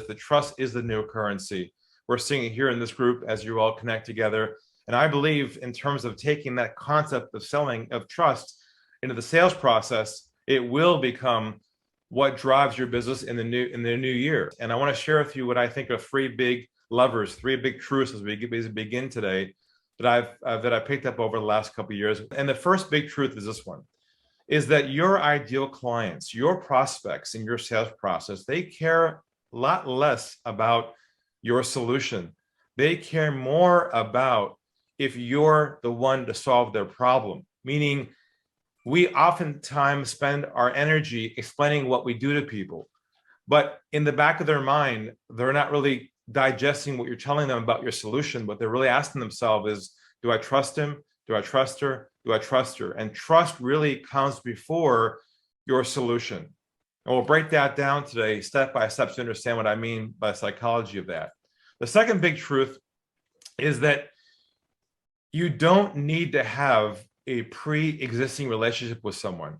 The trust is the new currency. We're seeing it here in this group as you all connect together. And I believe in terms of taking that concept of selling, of trust, into the sales process, it will become what drives your business in the new year. And I want to share with you what I think are three big levers, three big truths as we begin today that I picked up over the last couple of years. And the first big truth is this one, is that your ideal clients, your prospects in your sales process, they care a lot less about your solution. They care more about if you're the one to solve their problem. Meaning, we oftentimes spend our energy explaining what we do to people, but in the back of their mind, they're not really digesting what you're telling them about your solution. What they're really asking themselves is, do I trust him? Do I trust her? Do I trust her? And trust really comes before your solution. And we'll break that down today step by step to understand what I mean by the psychology of that. The second big truth is that you don't need to have a pre-existing relationship with someone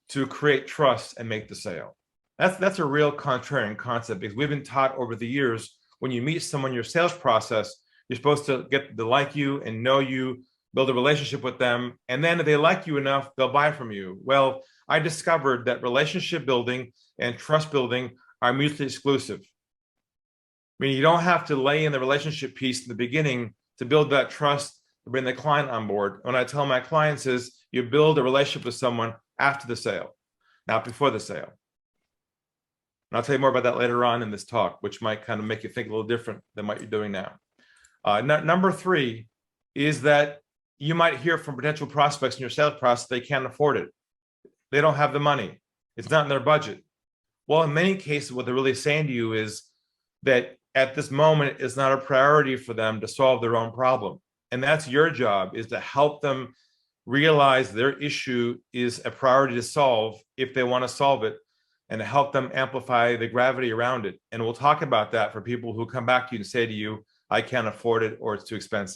to create trust and make the sale. That's a real contrarian concept, because we've been taught over the years, when you meet someone in your sales process, you're supposed to get to like you and know you, build a relationship with them, and then if they like you enough, they'll buy from you. Well, I discovered that relationship building and trust building are mutually exclusive. I mean, you don't have to lay in the relationship piece in the beginning to build that trust, to bring the client on board. When I tell my clients is, you build a relationship with someone after the sale, not before the sale. And I'll tell you more about that later on in this talk, which might kind of make you think a little different than what you're doing now. Number three is that you might hear from potential prospects in your sales process, they can't afford it. They don't have the money. It's not in their budget. Well, in many cases, what they're really saying to you is that at this moment, it's not a priority for them to solve their own problem. And that's your job, is to help them realize their issue is a priority to solve if they want to solve it, and to help them amplify the gravity around it. And we'll talk about that for people who come back to you and say to you, I can't afford it, or it's too expensive.